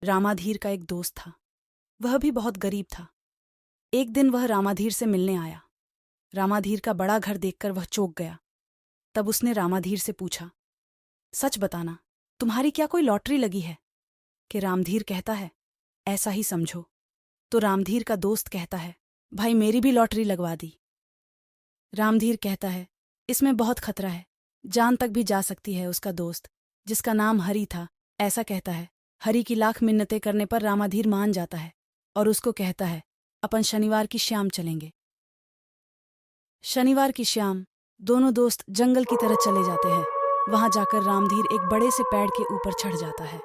रामाधीर का एक दोस्त था। वह भी बहुत गरीब था। एक दिन वह रामाधीर से मिलने आया। रामाधीर का बड़ा घर देखकर वह चौंक गया। तब उसने रामाधीर से पूछा, सच बताना, तुम्हारी क्या कोई लॉटरी लगी है? कि रामधीर कहता है, ऐसा ही समझो। तो रामधीर का दोस्त कहता है, भाई मेरी भी लॉटरी लगवा दी। रामधीर कहता है, इसमें बहुत खतरा है, जान तक भी जा सकती है। उसका दोस्त, जिसका नाम हरि था, ऐसा कहता है। हरि की लाख मिन्नतें करने पर रामाधीर मान जाता है और उसको कहता है, अपन शनिवार की शाम चलेंगे। शनिवार की शाम दोनों दोस्त जंगल की तरह चले जाते हैं। वहां जाकर रामधीर एक बड़े से पेड़ के ऊपर चढ़ जाता है।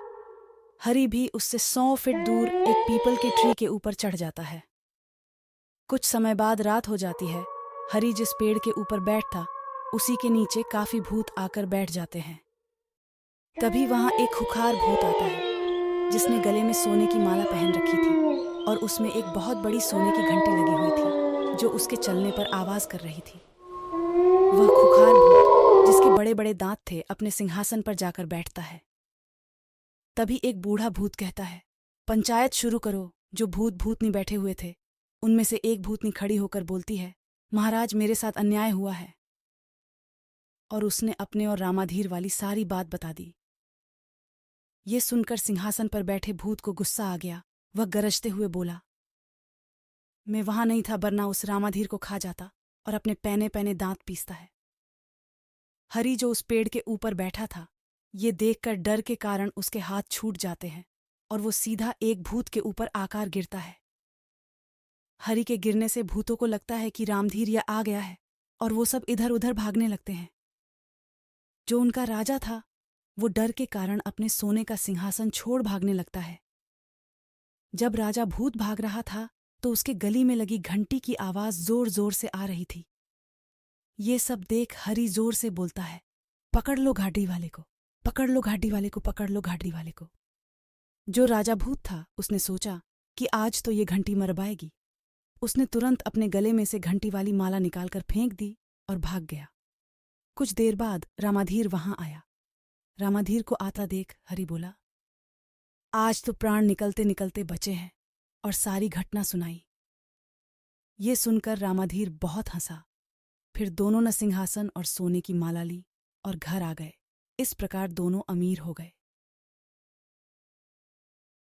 हरि भी उससे 100 फीट दूर एक पीपल के ट्री के ऊपर चढ़ जाता है। कुछ समय बाद रात हो जाती है। हरि जिस पेड़ के ऊपर बैठा, उसी के नीचे काफी भूत आकर बैठ जाते हैं। तभी वहां एक खुखार भूत आता है, जिसने गले में सोने की माला पहन रखी थी और उसमें एक बहुत बड़ी सोने की घंटी लगी हुई थी, जो उसके चलने पर आवाज कर रही थी। वह खुखार भूत, जिसके बड़े बड़े दांत थे, अपने सिंहासन पर जाकर बैठता है। तभी एक बूढ़ा भूत कहता है, पंचायत शुरू करो। जो भूत भूतनी बैठे हुए थे, उनमें से एक भूतनी खड़ी होकर बोलती है, महाराज मेरे साथ अन्याय हुआ है। और उसने अपने और रामाधीर वाली सारी बात बता दी। ये सुनकर सिंहासन पर बैठे भूत को गुस्सा आ गया। वह गरजते हुए बोला, मैं वहां नहीं था, वरना उस रामाधीर को खा जाता और अपने पैने पैने दांत पीसता है। हरि जो उस पेड़ के ऊपर बैठा था, ये देखकर डर के कारण उसके हाथ छूट जाते हैं और वो सीधा एक भूत के ऊपर आकर गिरता है। हरि के गिरने से भूतों को लगता है कि रामधीर या आ गया है और वो सब इधर उधर भागने लगते हैं। जो उनका राजा था, वो डर के कारण अपने सोने का सिंहासन छोड़ भागने लगता है। जब राजा भूत भाग रहा था, तो उसके गली में लगी घंटी की आवाज जोर जोर से आ रही थी। ये सब देख हरि जोर से बोलता है, पकड़ लो घाटी वाले को, पकड़ लो घाटी वाले को, पकड़ लो घाटी वाले को। जो राजा भूत था, उसने सोचा कि आज तो ये घंटी मरवाएगी। उसने तुरंत अपने गले में से घंटी वाली माला निकालकर फेंक दी और भाग गया। कुछ देर बाद रामाधीर वहां आया। रामाधीर को आता देख हरि बोला, आज तो प्राण निकलते निकलते बचे हैं, और सारी घटना सुनाई। ये सुनकर रामाधीर बहुत हंसा। फिर दोनों ने सिंहासन और सोने की माला ली और घर आ गए। इस प्रकार दोनों अमीर हो गए।